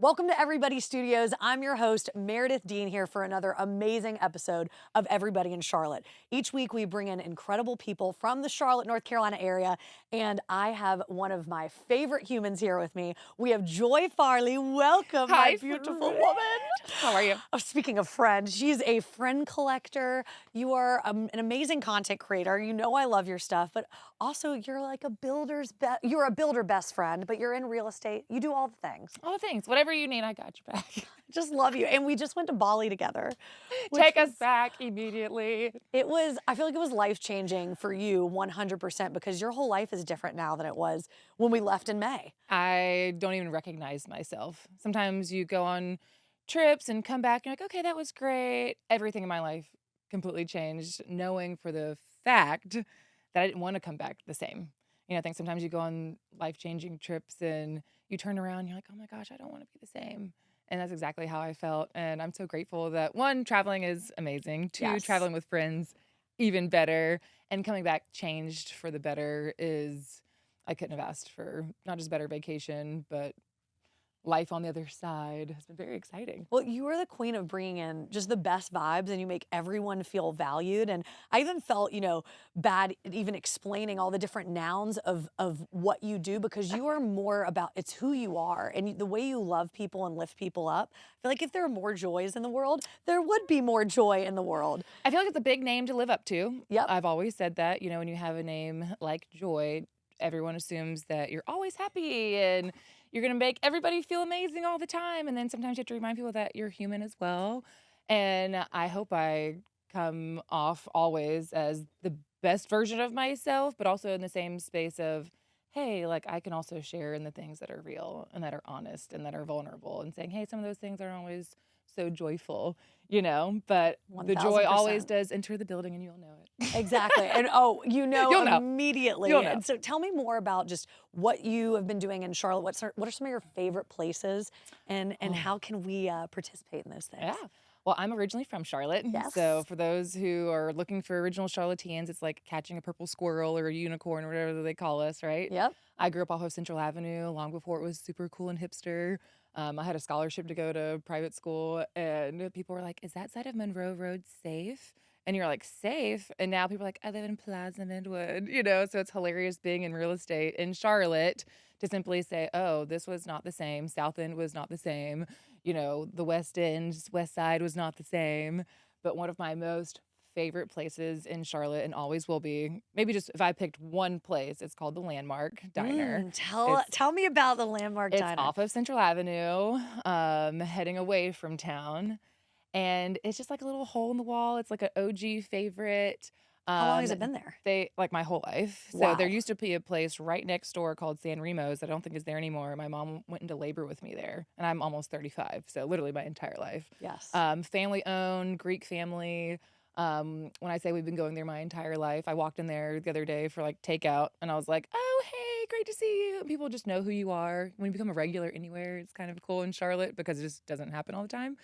Welcome to Everybody Studios. I'm your host, Meredith Dean, here for another amazing episode of Everybody in Charlotte. Each week, we bring in incredible people from the Charlotte, North Carolina area, and I have one of my favorite humans here with me. We have Joy Farley. Welcome, Hi, my beautiful woman. How are you? Oh, speaking of friends, she's a friend collector. You are an amazing content creator. You know I love your stuff, but also you're like you're a builder best friend, but you're in real estate. You do all the things. All the things. Whatever you need, I got your back. Just love you. And we just went to Bali together. Take us back immediately. I feel like it was life-changing for you 100% because your whole life is different now than it was when we left in May. I don't even recognize myself. Sometimes you go on trips and come back and you're like, okay, that was great. Everything in my life completely changed, knowing for the fact that I didn't want to come back the same. You know, I think sometimes you go on life-changing trips and you turn around and you're like, oh my gosh, I don't want to be the same. And that's exactly how I felt. And I'm so grateful that one, traveling is amazing. Two, Yes. traveling with friends, even better. And coming back changed for the better is, I couldn't have asked for not just better vacation, but life on the other side has been very exciting. Well, you are the queen of bringing in just the best vibes and you make everyone feel valued. And I even felt, bad even explaining all the different nouns of what you do because you are more about, it's who you are and the way you love people and lift people up. I feel like if there are more joys in the world, there would be more joy in the world. I feel like it's a big name to live up to. Yep. I've always said that, when you have a name like Joy, everyone assumes that you're always happy and you're going to make everybody feel amazing all the time. And then sometimes you have to remind people that you're human as well. And I hope I come off always as the best version of myself, but also in the same space of, hey, like I can also share in the things that are real and that are honest and that are vulnerable and saying, hey, some of those things aren't always so joyful, but the joy 1000%. always does enter the building and you'll know it. Exactly. And You'll know. immediately. You'll know. And so tell me more about just what you have been doing in Charlotte. What are some of your favorite places and how can we participate in those things? Yeah. Well, I'm originally from Charlotte. Yes. So for those who are looking for original Charlotteans, it's like catching a purple squirrel or a unicorn or whatever they call us, right? Yep. I grew up off of Central Avenue long before it was super cool and hipster. I had a scholarship to go to private school, and people were like, is that side of Monroe Road safe? And you're like, safe? And now people are like, I live in Plaza Midwood, So it's hilarious being in real estate in Charlotte to simply say, oh, this was not the same. South End was not the same. The West End, West Side was not the same. But one of my most favorite places in Charlotte and always will be, maybe just if I picked one place, it's called the Landmark Diner. Tell me about the Landmark Diner. It's off of Central Avenue, heading away from town. And it's just like a little hole in the wall. It's like an OG favorite. How long has it been there? Like my whole life. Wow. So there used to be a place right next door called San Remo's that I don't think is there anymore. My mom went into labor with me there, and I'm almost 35, so literally my entire life. Yes. Family owned, Greek family. When I say we've been going there my entire life, I walked in there the other day for like takeout, and I was like, oh, hey, great to see you. And people just know who you are. When you become a regular anywhere, it's kind of cool in Charlotte because it just doesn't happen all the time.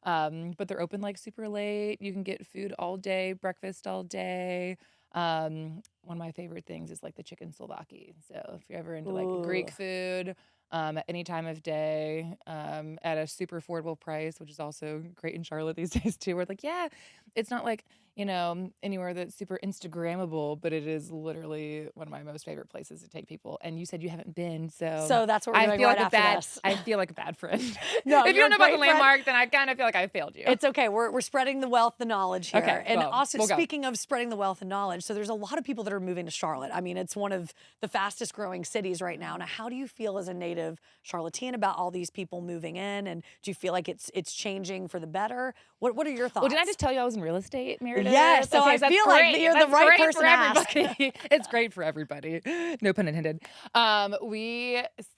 But they're open like super late. You can get food all day, breakfast all day. One of my favorite things is like the chicken souvlaki. So if you're ever into like Greek food, at any time of day, at a super affordable price, which is also great in Charlotte these days too. We're like, yeah, it's not like, anywhere that's super Instagrammable, but it is literally one of my most favorite places to take people. And you said you haven't been, so that's what we're doing right after this. I feel like a bad friend. No, if you you're don't know a about the great friend. Landmark, then I kind of feel like I failed you. It's okay. We're spreading the wealth, the knowledge here. Okay, And well, also, we'll go. speaking of spreading the wealth and knowledge, so there's a lot of people that are moving to Charlotte. I mean, it's one of the fastest growing cities right now. Now, how do you feel as a native Charlottean about all these people moving in? And do you feel like it's changing for the better? What are your thoughts? Well, didn't I just tell you I was in real estate, Meredith? Yes, so I that's feel like great. you're the That's right great person for to ask. everybody. It's great for everybody. No pun intended. I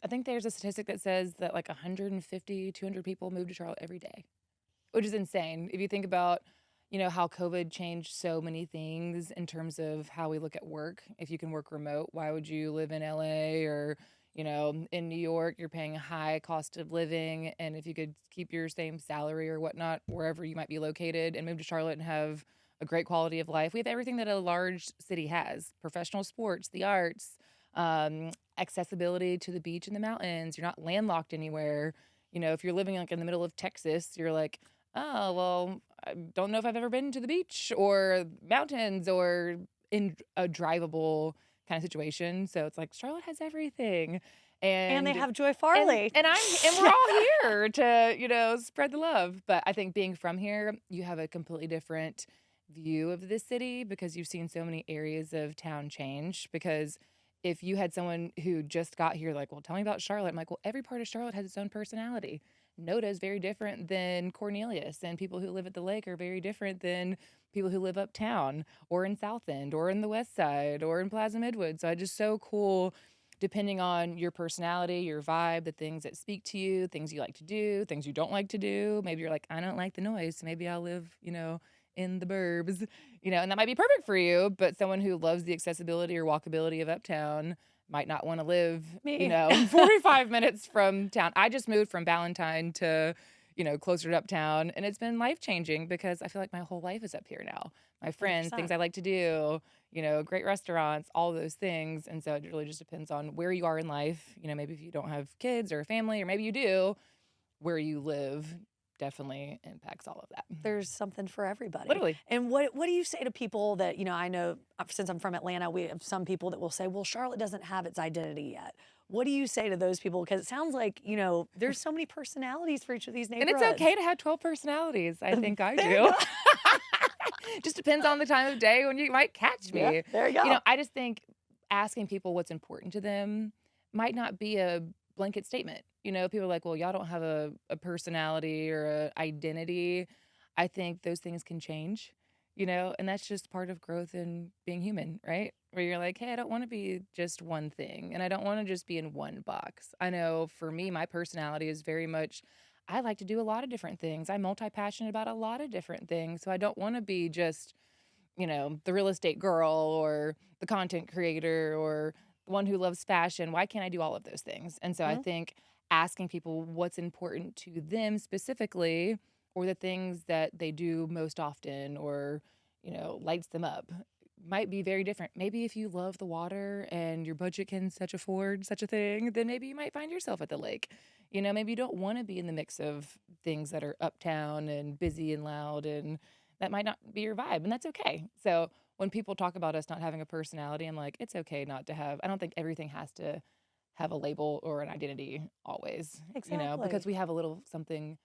think there's a statistic that says that like 150, 200 people move to Charlotte every day, which is insane. If you think about, how COVID changed so many things in terms of how we look at work. If you can work remote, why would you live in LA or, in New York, you're paying a high cost of living. And if you could keep your same salary or whatnot, wherever you might be located and move to Charlotte and have a great quality of life, we have everything that a large city has: professional sports, the arts, accessibility to the beach and the mountains. You're not landlocked anywhere. If you're living like in the middle of Texas, you're like, oh, well, I don't know if I've ever been to the beach or mountains or in a drivable kind of situation. So it's like Charlotte has everything. And they And have Joy and Farley. and we're all here to, spread the love. But I think being from here, you have a completely different view of the city because you've seen so many areas of town change. Because if you had someone who just got here, like, well, tell me about Charlotte. I'm like, well, every part of Charlotte has its own personality. Noda is very different than Cornelius, and people who live at the lake are very different than people who live uptown or in South End or in the West Side or in Plaza Midwood. So I just so cool depending on your personality, your vibe, the things that speak to you, things you like to do, things you don't like to do. Maybe you're like, I don't like the noise, so maybe I'll live, in the burbs, and that might be perfect for you. But someone who loves the accessibility or walkability of uptown might not want to live, Me. 45 minutes from town. I just moved from Ballantyne to, closer to uptown, and it's been life changing because I feel like my whole life is up here now. My friends, things 100%. I like to do, great restaurants, all those things. And so it really just depends on where you are in life. Maybe if you don't have kids or a family, or maybe you do, where you live definitely impacts all of that. There's something for everybody. Literally. And what do you say to people that, I know since I'm from Atlanta, we have some people that will say, well, Charlotte doesn't have its identity yet. What do you say to those people? Because it sounds like, there's so many personalities for each of these And neighborhoods. it's okay to have 12 personalities. I think I There you do. go. Just depends on the time of day when you might catch me. Yeah, there you go. I just think asking people what's important to them might not be a blanket statement. People are like, well, y'all don't have a personality or an identity. I think those things can change, and that's just part of growth and being human, right? Where you're like, hey, I don't want to be just one thing, and I don't want to just be in one box. I know for me, my personality is very much, I like to do a lot of different things. I'm multi-passionate about a lot of different things. So I don't want to be just, the real estate girl or the content creator or the one who loves fashion. Why can't I do all of those things? And so I Mhm. think asking people what's important to them specifically or the things that they do most often or, lights them up might be very different. Maybe if you love the water and your budget can such afford such a thing, then maybe you might find yourself at the lake. Maybe you don't want to be in the mix of things that are uptown and busy and loud, and that might not be your vibe, and that's okay. So when people talk about us not having a personality, I'm like, it's okay not to have. I don't think everything has to have a label or an identity always, because Exactly. we have a little something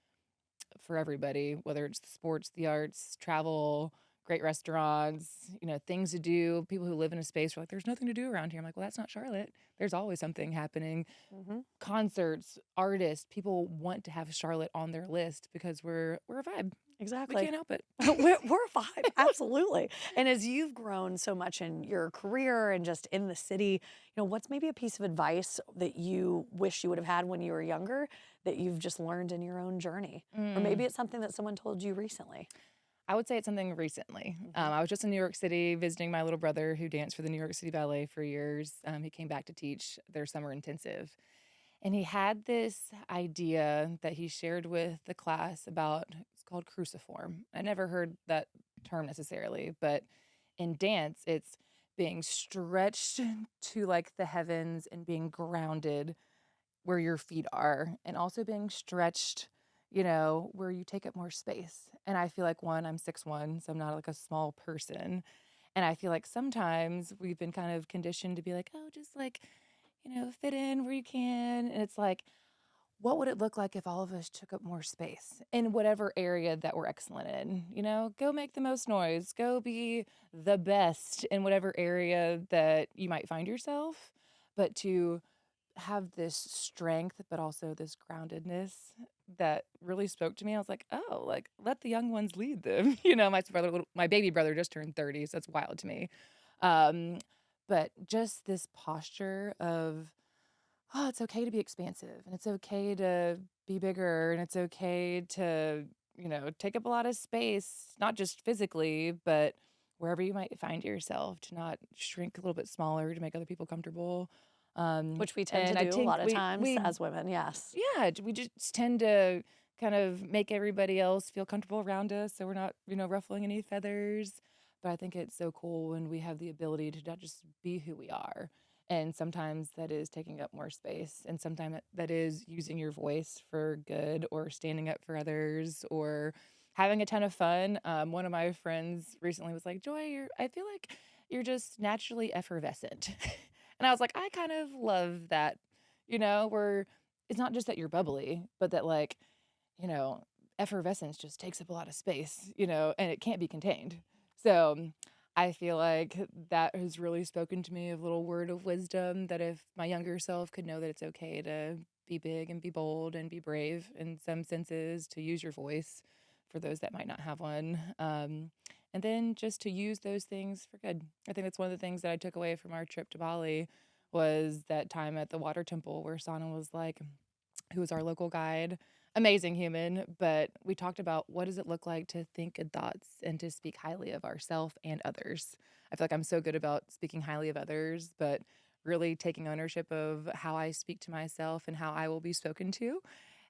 for everybody, whether it's the sports, the arts, travel, great restaurants, things to do. People who live in a space are like, there's nothing to do around here. I'm like, well, that's not Charlotte. There's always something happening. Mhm. Concerts, artists, people want to have Charlotte on their list because we're a vibe. We Exactly. can't help it. We're a vibe, absolutely. And as you've grown so much in your career and just in the city, what's maybe a piece of advice that you wish you would have had when you were younger that you've just learned in your own journey? Or maybe Mm. it's something that someone told you recently. I would say it's something recently. Mhm. I was just in New York City visiting my little brother who danced for the New York City Ballet for years. He came back to teach their summer intensive. And he had this idea that he shared with the class about, it's called cruciform. I never heard that term necessarily, but in dance, it's being stretched to like the heavens and being grounded where your feet are, and also being stretched, where you take up more space. And I feel like one, I'm 6'1", so I'm not like a small person. And I feel like sometimes we've been kind of conditioned to be like, oh, just like, fit in where you can. And it's like, what would it look like if all of us took up more space in whatever area that we're excellent in? Go make the most noise, go be the best in whatever area that you might find yourself, but to have this strength, but also this groundedness that really spoke to me. I was like, oh, like let the young ones lead them. My baby brother just turned 30, so it's wild to me. Um, but just this posture of, oh, it's okay to be expansive and it's okay to be bigger and it's okay to, take up a lot of space, not just physically, but wherever you might find yourself, to not shrink a little bit smaller to make other people comfortable. Which we tend to And I do a think lot of times as women, yes. yeah, we just tend to kind of make everybody else feel comfortable around us, so we're not, ruffling any feathers. But I think it's so cool when we have the ability to not just be who we are And sometimes that is taking up more space. And sometimes that is using your voice for good or standing up for others or having a ton of fun. One of my friends recently was like, Joy, I feel like you're just naturally effervescent. And I was like, I kind of love that, where it's not just that you're bubbly, but that like, you know, effervescence just takes up a lot of space, and it can't be contained. So I feel like that has really spoken to me of little word of wisdom that if my younger self could know that it's okay to be big and be bold and be brave in some senses, to use your voice for those that might not have one. And then just to use those things for good. I think that's one of the things that I took away from our trip to Bali was that time at the water temple where Sana was like, who was our local guide, amazing human, but we talked about what does it look like to think good thoughts and to speak highly of ourselves and others. I feel like I'm so good about speaking highly of others, but really taking ownership of how I speak to myself and how I will be spoken to,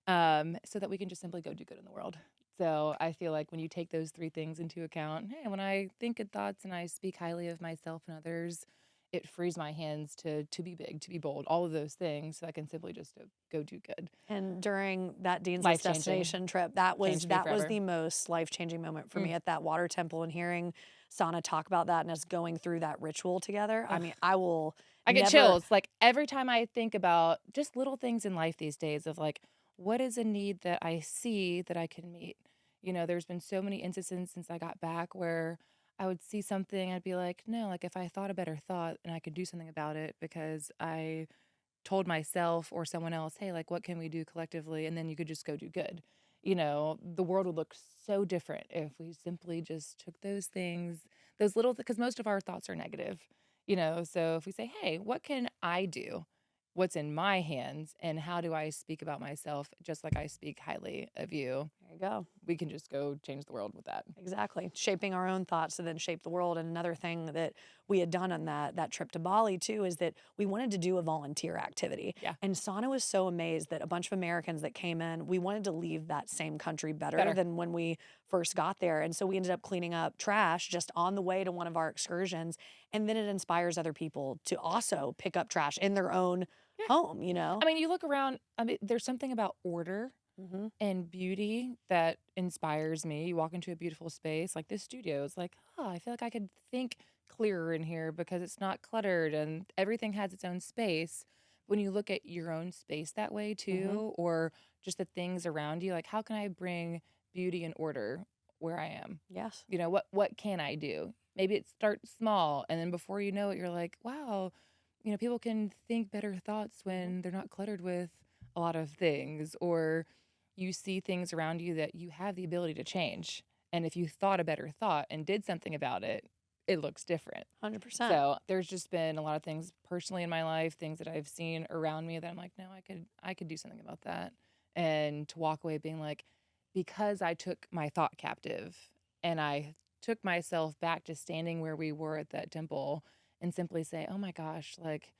so that we can just simply go do good in the world. So I feel like when you take those three things into account, hey, when I think good thoughts and I speak highly of myself and others, it frees my hands to be big, to be bold, all of those things, so I can simply just go do good. And during that Dean's List Life changing, destination trip, that was changed me forever. the most life-changing moment for Mm. me at that water temple, and hearing Sana talk about that and us going through that ritual together. I Ugh. mean, I will I get never. chills, like, every time I think about just little things in life these days of, like, what is a need that I see that I can meet? There's been so many instances since I got back where I would see something, I'd be like, "No," like, if I thought a better thought and I could do something about it because I told myself or someone else, "Hey, like, what can we do collectively?" And then you could just go do good. The world would look so different if we simply just took those things, those little, because most of our thoughts are negative, So if we say, "Hey, what can I do? What's in my hands? And how do I speak about myself just like I speak highly of you?" There you go. We can just go change the world with that. Exactly. Shaping our own thoughts to then shape the world. And another thing that we had done on that trip to Bali too is that we wanted to do a volunteer activity. Yeah, And Sana was so amazed that a bunch of Americans that came in, we wanted to leave that same country better better. than when we first got there. And so we ended up cleaning up trash just on the way to one of our excursions. And then it inspires other people to also pick up trash in their own Yeah. home, you know? I mean, you look around, I mean, there's something about order Hmm. and beauty that inspires me. You walk into a beautiful space like this studio. It's like, oh, I feel like I could think clearer in here because it's not cluttered and everything has its own space. When you look at your own space that way Hmm. too, or just the things around you, like how can I bring beauty and order where I am? Yes. What can I do? Maybe it starts small and then before you know it, you're like, wow, people can think better thoughts Hmm. when they're not cluttered with a lot of things, or you see things around you that you have the ability to change. And if you thought a better thought and did something about it, it looks different. 100%. So there's just been a lot of things personally in my life, things that I've seen around me that I'm like, no, I could do something about that. And to walk away being like, because I took my thought captive and I took myself back to standing where we were at that temple and simply say, oh my gosh, like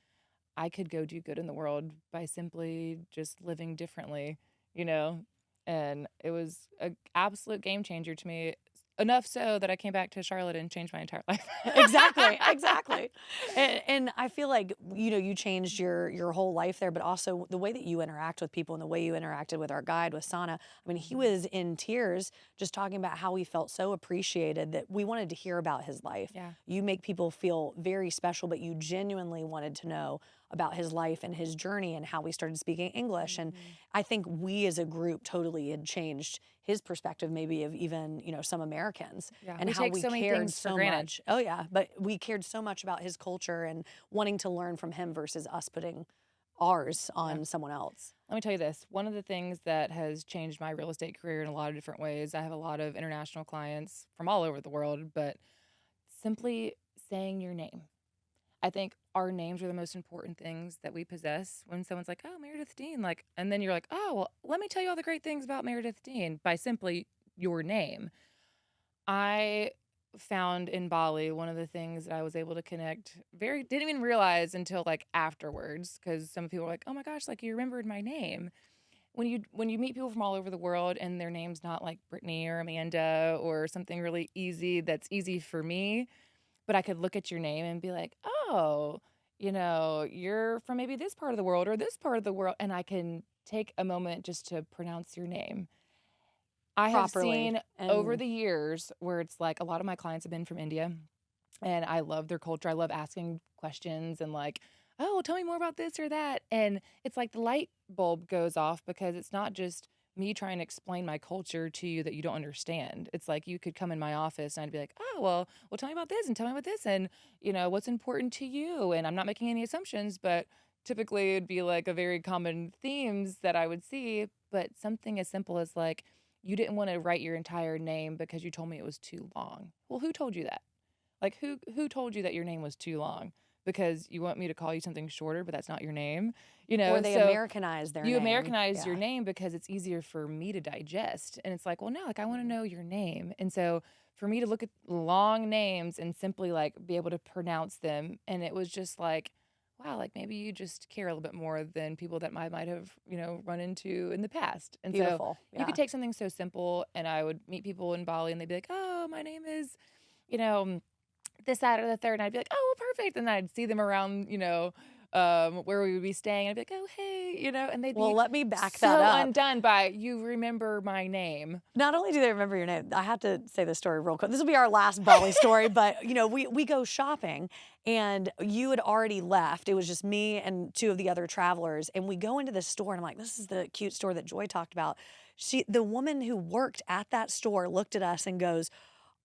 I could go do good in the world by simply just living differently, you know? And it was an absolute game changer to me, enough so that I came back to Charlotte and changed my entire life. Exactly, exactly. And I feel like, you changed your whole life there, but also the way that you interact with people and the way you interacted with our guide, with Sana. I mean, he Mhm. was in tears just talking about how he felt so appreciated that we wanted to hear about his life. Yeah. You make people feel very special, but you genuinely wanted to know about his life and his journey and how he started speaking English. And Mhm. I think we as a group totally had changed his perspective, maybe of even, some Americans, Yeah. and We how take we so many cared things for so granted. much. Oh yeah, but we cared so much about his culture and wanting to learn from him versus us putting ours Yeah. on someone else. Let me tell you this. One of the things that has changed my real estate career in a lot of different ways, I have a lot of international clients from all over the world, but simply saying your name. I think our names are the most important things that we possess. When someone's like, "Oh, Meredith Dean," like, and then you're like, "Oh, well, let me tell you all the great things about Meredith Dean," by simply your name. I found in Bali one of the things that I was able to connect very didn't even realize until like afterwards, because some people were like, "Oh my gosh, like you remembered my name." When you meet people from all over the world and their name's not like Brittany or Amanda or something really easy that's easy for me, but I could look at your name and be like, "Oh, you're from maybe this part of the world or this part of the world, and I can take a moment just to pronounce your name. I have Properly. seen over And the years where it's like a lot of my clients have been from India, and I love their culture. I love asking questions and like, oh, tell me more about this or that. And it's like the light bulb goes off because it's not just me trying to explain my culture to you that you don't understand. It's like you could come in my office and I'd be like, oh, well, tell me about this and tell me about this and what's important to you. And I'm not making any assumptions, but typically it'd be like a very common themes that I would see. But something as simple as like, you didn't want to write your entire name because you told me it was too long. Well, who told you that? Like who told you that your name was too long? Because you want me to call you something shorter, but that's not your name. or they So Americanize their you name. Americanize your Yeah. name because it's easier for me to digest. And it's like, well, no, like I want to know your name. And so for me to look at long names and simply like be able to pronounce them, and it was just like, wow, like maybe you just care a little bit more than people that I might have, run into in the past. And so Beautiful. you Yeah. could take something so simple, and I would meet people in Bali and they'd be like, oh, my name is, you know, this, that, or the third, and I'd be like, "Oh, well, perfect," and then I'd see them around, where we would be staying, and I'd be like, "Oh, hey," and they'd Well, be let me back that so up. undone by, "You remember my name." Not only do they remember your name, I have to say this story real quick. This will be our last Bali story, but we go shopping and you had already left. It was just me and two of the other travelers. And we go into this store and I'm like, this is the cute store that Joy talked about. The woman who worked at that store looked at us and goes,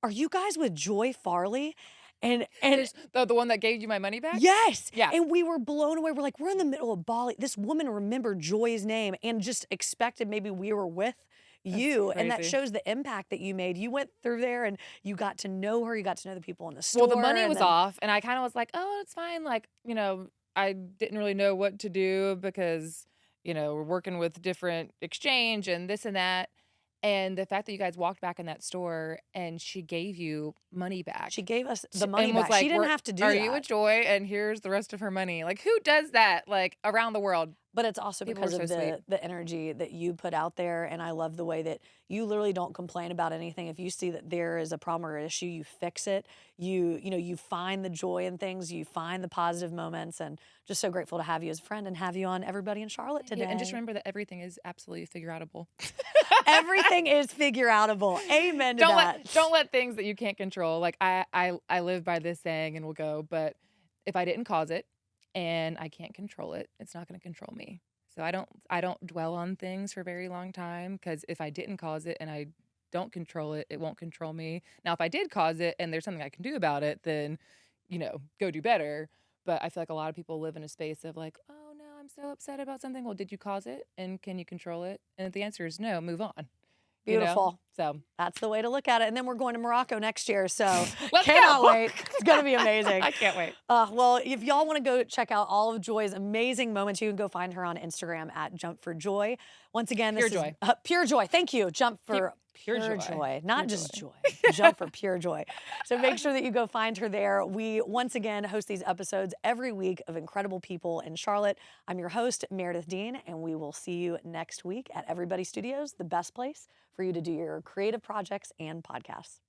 are you guys with Joy Farley? And This the one that gave you my money back? yes. Yeah. And we were blown away. We're like, we're in the middle of Bali. This woman remembered Joy's name and just expected maybe we were with That's you. And that crazy. shows the impact that you made. You went through there and you got to know her. You got to know the people in the Well, the store. money And was then off, and I kinda was like, "Oh, it's fine," like, I didn't really know what to do because, we're working with different exchange and this and that, and the fact that you guys walked back in that store and she gave you money she back. gave us Sh the money and was back. She like, didn't "We're have to do Are you a that. Joy? And here's the rest of her money." Like, who does that, like, around the world? But it's also People were because so of sweet. the energy that you put out there, and I love the way that you literally don't complain about anything. If you see that there is a problem or issue, you fix it. You find the joy in things, you find the positive moments, and just so grateful to have you as a friend and have you on Everybody in Charlotte Thank you, and just today. remember that everything is absolutely figure-outable. Everything is figure outable. Amen to Don't let that. don't let things that you can't control. Like I live by this saying and will go, but if I didn't cause it and I can't control it, it's not going to control me. So I don't dwell on things for a very long time because if I didn't cause it and I don't control it, it won't control me. Now if I did cause it and there's something I can do about it, then go do better. But I feel like a lot of people live in a space of like, oh no, I'm so upset about something. Well, did you cause it? And can you control it? And if the answer is no, move on. You know? Beautiful. So That's the way to look at it. And then we're going to Morocco next year, so let's cannot go. wait. It's going to be amazing. I can't wait. Well, if y'all want to go check out all of Joy's amazing moments, you can go find her on Instagram at Jump for Joy. Once again, this Pure is joy. Pure Joy. Thank you. Jump for Pure pure joy. joy, not Pure just joy. joy. Jump for pure joy. So make sure that you go find her there. We once again host these episodes every week of incredible people in Charlotte. I'm your host, Meredith Dean, and we will see you next week at Everybody Studios, the best place for you to do your creative projects and podcasts.